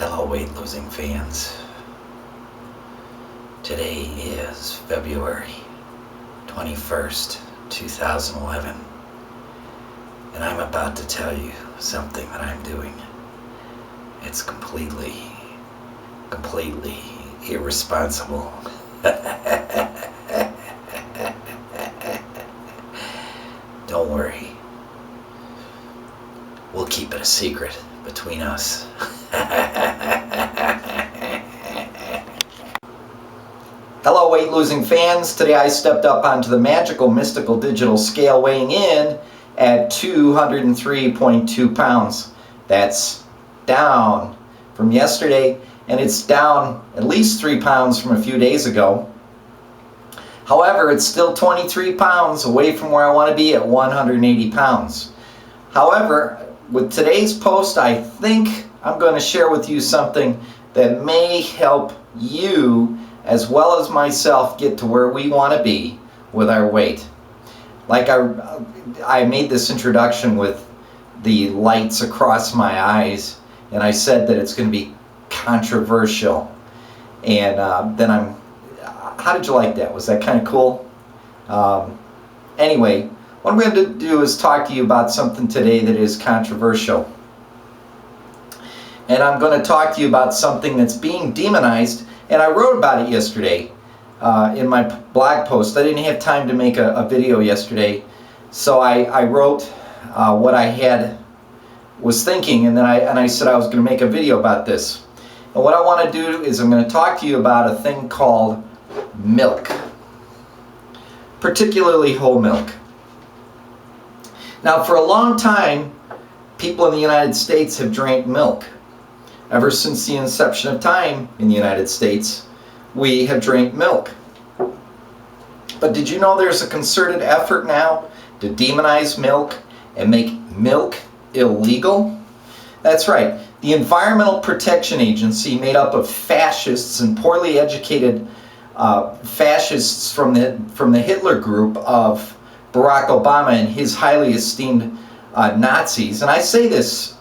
Hello, weight losing fans. Today is February 21st, 2011, and I'm about to tell you something that I'm doing. It's completely irresponsible. Don't worry. We'll keep it a secret between us. Hello, weight losing fans. Today I stepped up onto the magical mystical digital scale, weighing in at 203.2 pounds. That's down from yesterday, and it's down at least 3 pounds from a few days ago. However, it's still 23 pounds away from where I want to be at 180 pounds. However, with today's post, I think I'm going to share with you something that may help you as well as myself get to where we want to be with our weight. Like I made this introduction with the lights across my eyes, and I said that it's going to be controversial. And then how did you like that? Was that kind of cool? Anyway, what I'm going to do is talk to you about something today that is controversial. And I'm going to talk to you about something that's being demonized, and I wrote about it yesterday in my blog post. I didn't have time to make a video yesterday, so I wrote what I was thinking, and then I said I was going to make a video about this. And what I want to do is I'm going to talk to you about a thing called milk, particularly whole milk. Now, for a long time, people in the United States have drank milk. Ever since the inception of time in the United States, we have drank milk. But did you know there's a concerted effort now to demonize milk and make milk illegal? That's right. The Environmental Protection Agency, made up of fascists and poorly educated fascists from the Hitler group of Barack Obama and his highly esteemed Nazis, and I say this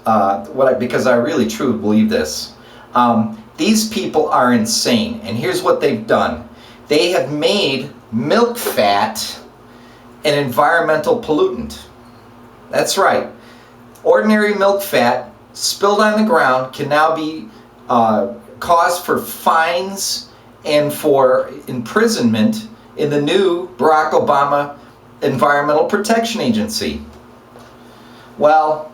because I really truly believe this. These people are insane, and here's what they've done. They have made milk fat an environmental pollutant. That's right. Ordinary milk fat spilled on the ground can now be cause for fines and for imprisonment in the new Barack Obama Environmental Protection Agency. Well,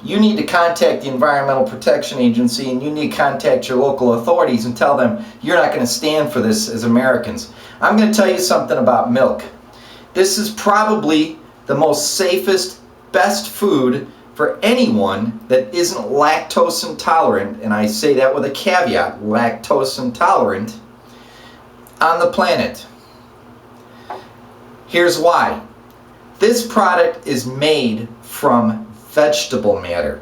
you need to contact the Environmental Protection Agency, and you need to contact your local authorities and tell them you're not going to stand for this as Americans. I'm going to tell you something about milk. This is probably the most safest, best food for anyone that isn't lactose intolerant, and I say that with a caveat, lactose intolerant, on the planet. Here's why. This product is made from vegetable matter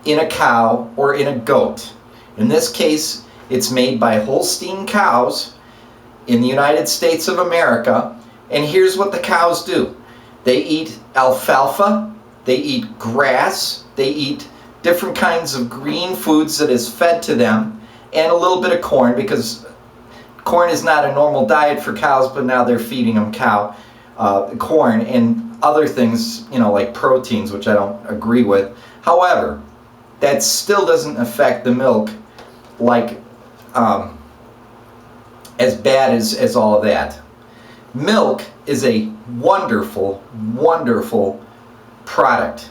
in a cow or in a goat. In this case, it's made by Holstein cows in the United States of America. And here's what the cows do. They eat alfalfa, they eat grass, they eat different kinds of green foods that is fed to them, and a little bit of corn, because corn is not a normal diet for cows, but now they're feeding them corn and other things, like proteins, which I don't agree with. However, that still doesn't affect the milk like as bad as all of that. Milk is a wonderful, wonderful product,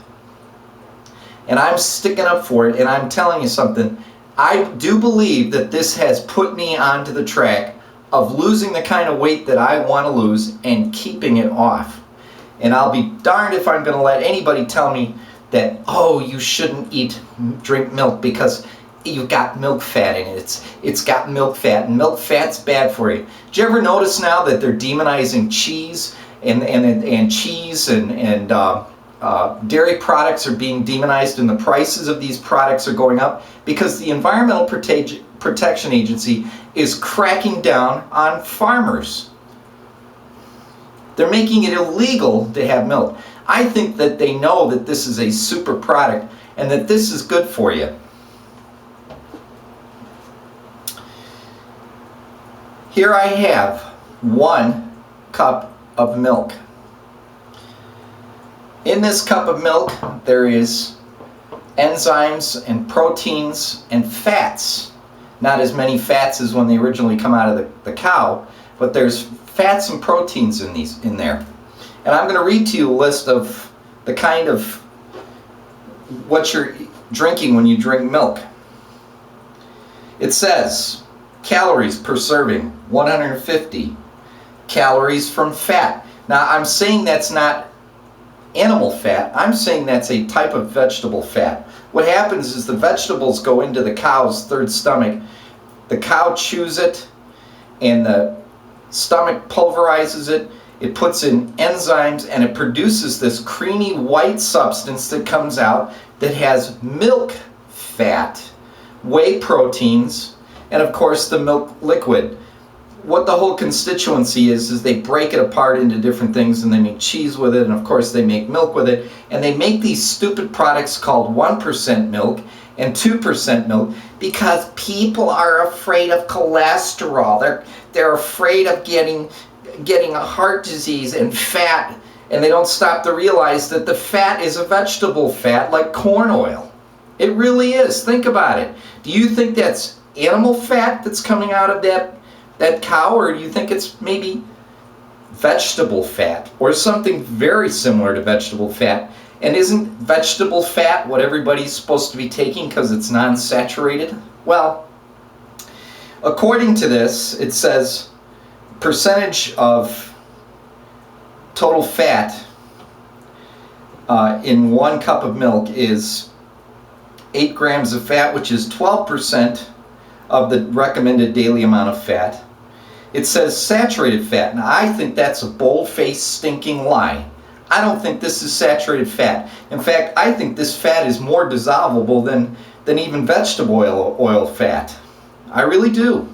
and I'm sticking up for it, and I'm telling you something. I do believe that this has put me onto the track of losing the kind of weight that I want to lose and keeping it off. And I'll be darned if I'm going to let anybody tell me that, oh, you shouldn't drink milk because you've got milk fat in it. It's got milk fat, and milk fat's bad for you. Did you ever notice now that they're demonizing cheese and cheese and dairy products are being demonized, and the prices of these products are going up because the Environmental Protection Agency is cracking down on farmers. They're making it illegal to have milk. I think that they know that this is a super product and that this is good for you. Here I have 1 cup of milk. In this cup of milk, there is enzymes and proteins and fats. Not as many fats as when they originally come out of the cow, but there's fats and proteins in there. And I'm going to read to you a list of the kind of what you're drinking when you drink milk. It says calories per serving, 150 calories from fat. Now I'm saying that's not animal fat, I'm saying that's a type of vegetable fat. What happens is the vegetables go into the cow's third stomach. The cow chews it and the stomach pulverizes it. It puts in enzymes and it produces this creamy white substance that comes out that has milk fat, whey proteins, and of course the milk liquid. What the whole constituency is they break it apart into different things and they make cheese with it, and of course they make milk with it, and they make these stupid products called 1% milk and 2% milk because people are afraid of cholesterol. They're afraid of getting a heart disease and fat, and they don't stop to realize that the fat is a vegetable fat like corn oil. It really is. Think about it. Do you think that's animal fat that's coming out of that cow, or do you think it's maybe vegetable fat or something very similar to vegetable fat? And isn't vegetable fat what everybody's supposed to be taking because it's non-saturated? Well, according to this, it says percentage of total fat in 1 cup of milk is 8 grams of fat, which is 12% of the recommended daily amount of fat. It says saturated fat. Now I think that's a bold-faced stinking lie. I don't think this is saturated fat. In fact, I think this fat is more dissolvable than even vegetable oil fat. I really do.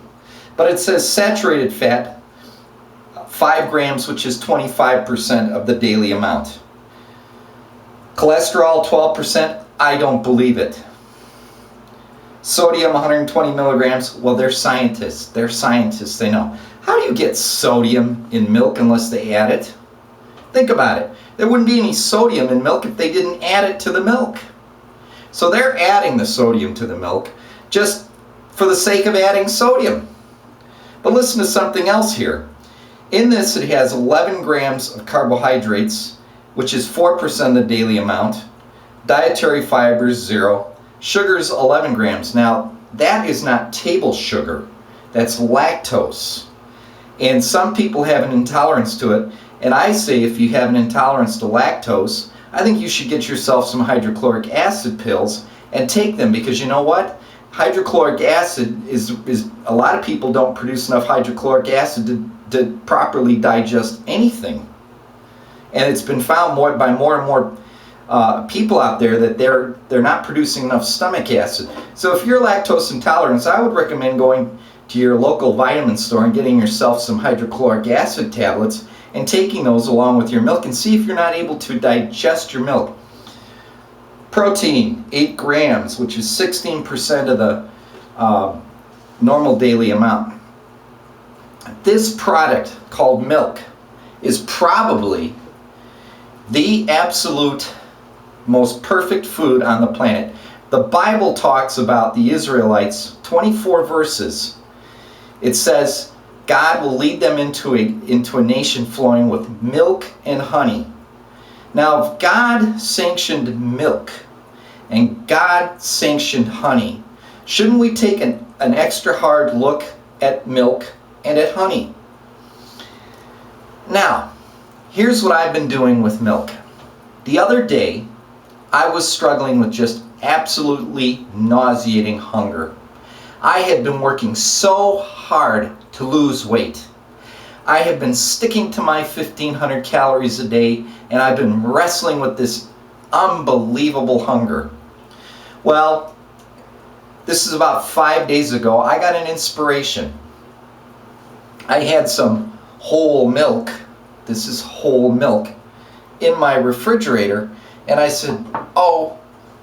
But it says saturated fat, 5 grams, which is 25% of the daily amount. Cholesterol, 12%, I don't believe it. Sodium, 120 milligrams, well, they're scientists. They're scientists, they know. How do you get sodium in milk unless they add it? Think about it. There wouldn't be any sodium in milk if they didn't add it to the milk. So they're adding the sodium to the milk just for the sake of adding sodium. But listen to something else here. In this, it has 11 grams of carbohydrates, which is 4% of the daily amount. Dietary fibers, 0. Sugars, 11 grams. Now, that is not table sugar. That's lactose. And some people have an intolerance to it. And I say if you have an intolerance to lactose, I think you should get yourself some hydrochloric acid pills and take them, because you know what? Hydrochloric acid is a lot of people don't produce enough hydrochloric acid to properly digest anything. And it's been found by more and more people out there that they're not producing enough stomach acid. So if you're lactose intolerant, I would recommend going to your local vitamin store and getting yourself some hydrochloric acid tablets and taking those along with your milk and see if you're not able to digest your milk. Protein, 8 grams, which is 16% of the normal daily amount. This product called milk is probably the absolute most perfect food on the planet. The Bible talks about the Israelites, 24 verses. It says God will lead them into a nation flowing with milk and honey. Now, if God sanctioned milk and God sanctioned honey, shouldn't we take an extra hard look at milk and at honey? Now, here's what I've been doing with milk. The other day, I was struggling with just absolutely nauseating hunger. I had been working so hard to lose weight. I have been sticking to my 1,500 calories a day, and I've been wrestling with this unbelievable hunger. Well, this is about 5 days ago. I got an inspiration. I had some whole milk. This is whole milk in my refrigerator, and I said, oh,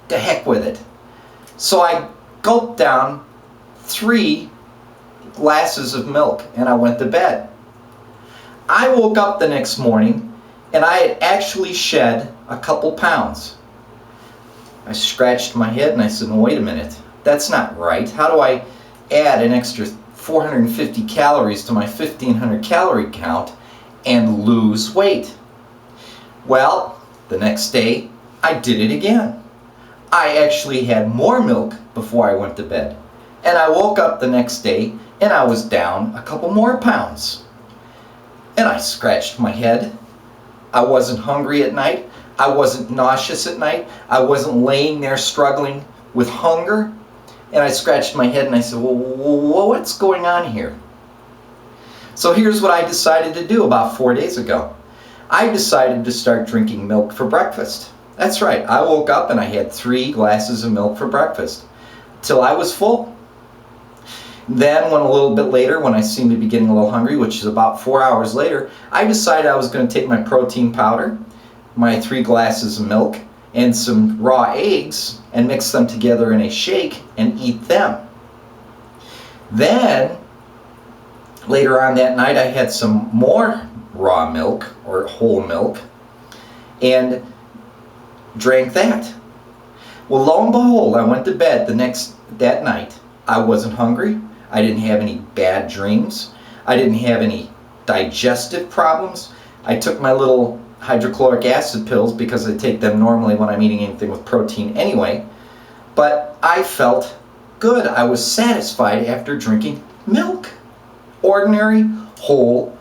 to heck with it. So I gulped down 3 glasses of milk and I went to bed. I woke up the next morning and I had actually shed a couple pounds. I scratched my head and I said, no, wait a minute, that's not right. How do I add an extra 450 calories to my 1500 calorie count and lose weight? Well, the next day I did it again. I actually had more milk before I went to bed. And I woke up the next day and I was down a couple more pounds. And I scratched my head. I wasn't hungry at night. I wasn't nauseous at night. I wasn't laying there struggling with hunger. And I scratched my head and I said, well, what's going on here? So here's what I decided to do about 4 days ago. I decided to start drinking milk for breakfast. That's right, I woke up and I had 3 glasses of milk for breakfast till I was full. Then when a little bit later, when I seemed to be getting a little hungry, which is about 4 hours later, I decided I was going to take my protein powder, my 3 glasses of milk, and some raw eggs and mix them together in a shake and eat them. Then later on that night I had some more raw milk or whole milk and drank that. Well, lo and behold, I went to bed that night. I wasn't hungry. I didn't have any bad dreams. I didn't have any digestive problems. I took my little hydrochloric acid pills because I take them normally when I'm eating anything with protein anyway. But I felt good. I was satisfied after drinking milk. Ordinary, whole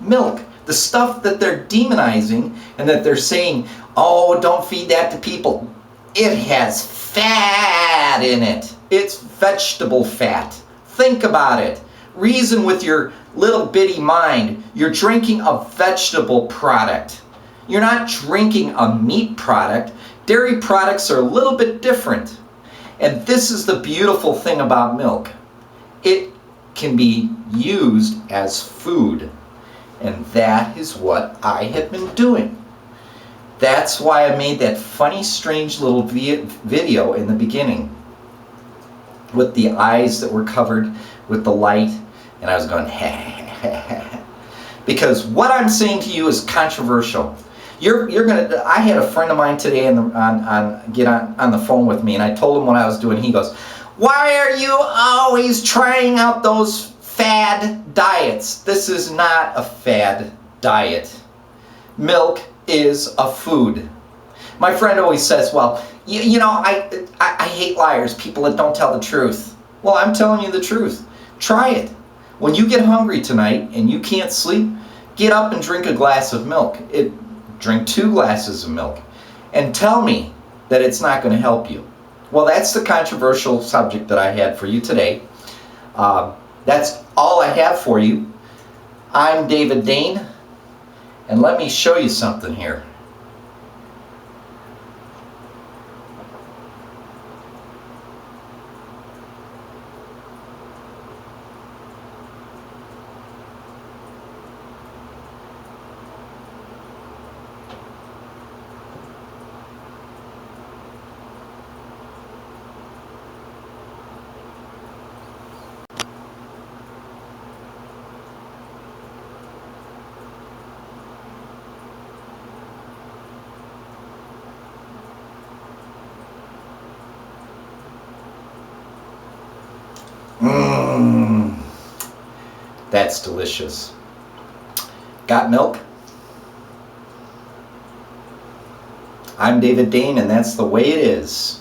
milk. The stuff that they're demonizing and that they're saying, oh, don't feed that to people. It has fat in it. It's vegetable fat. Think about it. Reason with your little bitty mind. You're drinking a vegetable product. You're not drinking a meat product. Dairy products are a little bit different. And this is the beautiful thing about milk. It can be used as food. And that is what I have been doing. That's why I made that funny, strange little video in the beginning with the eyes that were covered with the light, and I was going, because what I'm saying to you is controversial. You're gonna. I had a friend of mine today get on the phone with me, and I told him what I was doing. He goes, "Why are you always trying out those fad diets?" This is not a fad diet. Milk is a food. My friend always says, well, you know, I hate liars, people that don't tell the truth. Well, I'm telling you the truth. Try it. When you get hungry tonight and you can't sleep, get up and drink a glass of milk. Drink 2 glasses of milk. And tell me that it's not going to help you. Well, that's the controversial subject that I had for you today. That's all I have for you. I'm David Dane. And let me show you something here. That's delicious. Got milk? I'm David Dane, and that's the way it is.